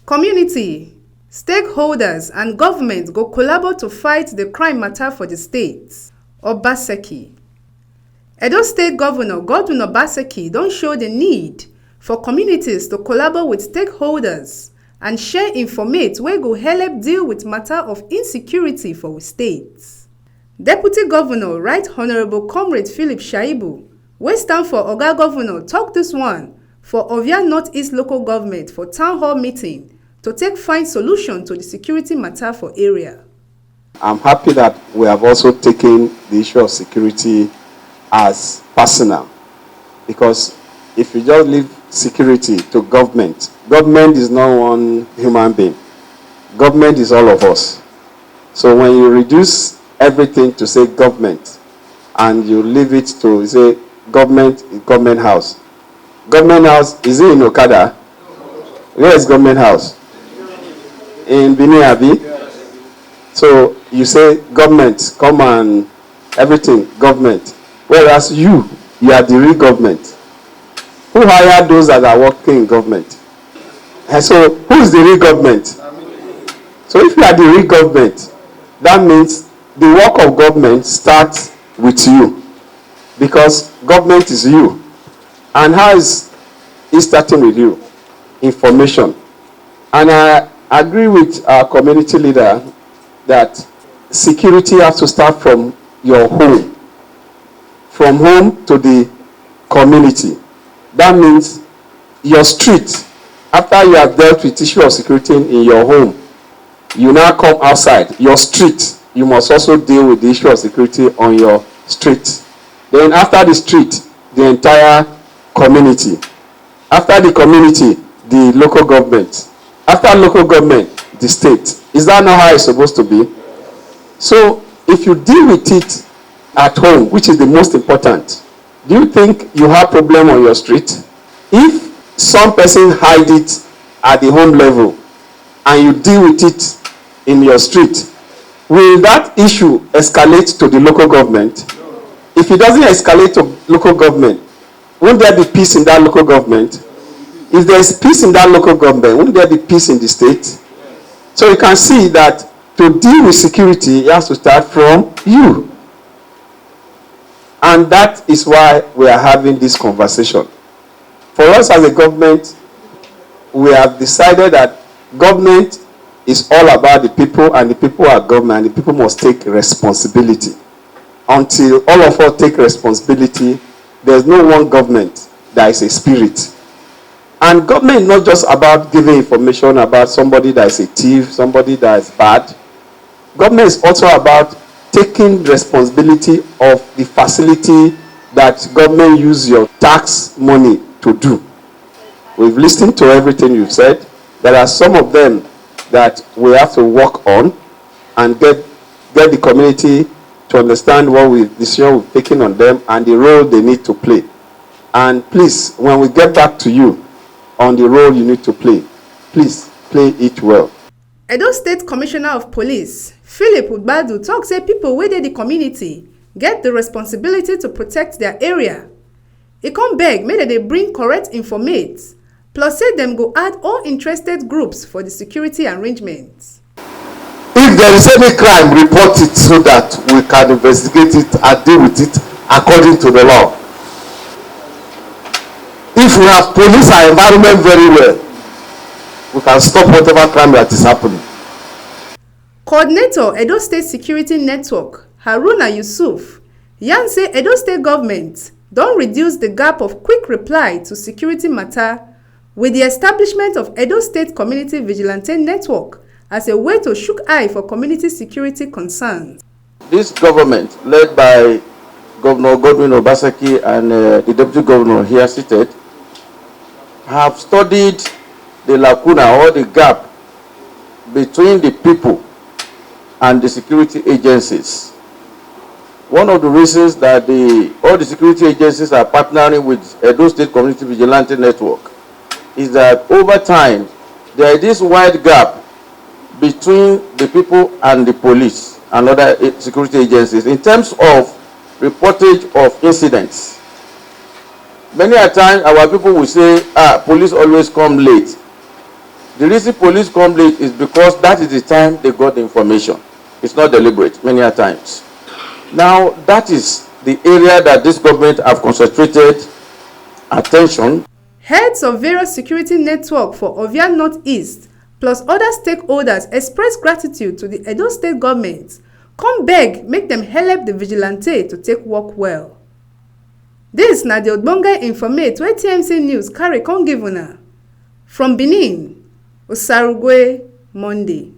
Community, stakeholders and government go collabo to fight the crime matter for the state. Obaseki. Edo State Governor Godwin Obaseki don show the need for communities to collabo with stakeholders and share informate wey go help deal with matter of insecurity for we state. Deputy Governor Right Honorable Comrade Philip Shaibu, wey stand for Oga Governor, talk this one for Ovia Northeast Local Government for town hall meeting to take find solution to the security matter for area. I'm happy that we have also taken the issue of security as personal, because if you just leave security to government, government is not one human being. Government is all of us. So when you reduce everything to say government and you leave it to say government house. Government house, is it in Okada? Where is government house? In Benin Abi? So you say government, come and everything, government. Whereas you are the real government. Who hired those that are working in government? And so who is the real government? So if you are the real government, that means the work of government starts with you. Because government is you. And how is it starting with you? Information. And I agree with our community leader that security has to start from your home. From home to the community. That means your street. After you have dealt with issue of security in your home, you now come outside. Your street, you must also deal with the issue of security on your street. Then after the street, the entire community. After the community, the local government. After local government, the state. Is that not how it's supposed to be? So if you deal with it at home, which is the most important, do you think you have problem on your street? If some person hide it at the home level and you deal with it in your street, will that issue escalate to the local government? If it doesn't escalate to local government, won't there be peace in that local government? If there is peace in that local government, won't there be peace in the state? So you can see that to deal with security, it has to start from you. And that is why we are having this conversation. For us as a government, we have decided that government is all about the people, and the people are government, and the people must take responsibility. Until all of us take responsibility, there's no one government that is a spirit. And government is not just about giving information about somebody that is a thief, somebody that is bad. Government is also about taking responsibility of the facility that government use your tax money to do. We've listened to everything you've said. There are some of them that we have to work on and get the community to understand what decision we've taken on them and the role they need to play. And please, when we get back to you on the role you need to play, please play it well. Edo State Commissioner of Police Philip Udbadu talk say people within the community get the responsibility to protect their area. He come beg make they bring correct informate, plus say them go add all interested groups for the security arrangements. If there is any crime, report it so that we can investigate it and deal with it according to the law. If we have police our environment very well, we can stop whatever crime that is happening. Coordinator Edo State Security Network Haruna Yusuf yarn say Edo State government don reduce the gap of quick reply to security matter with the establishment of Edo State Community Vigilante Network as a way to shook eye for community security concerns. This government, led by Governor Godwin Obaseki and the Deputy Governor here seated, have studied the lacuna or the gap between the people and the security agencies. One of the reasons that all the security agencies are partnering with Edo State Community Vigilante Network is that over time, there is this wide gap between the people and the police and other security agencies in terms of reportage of incidents. Many a time, our people will say, police always come late. The reason police come late is because that is the time they got the information. It's not deliberate many a times. Now, that is the area that this government have concentrated attention. Heads of various security networks for Ovia Northeast plus other stakeholders express gratitude to the Edo State government, come beg make them help the vigilante to take work well. Dis na the ogbonge informate wey TMC News carry come give una. From Benin, Osarugwe, Monday.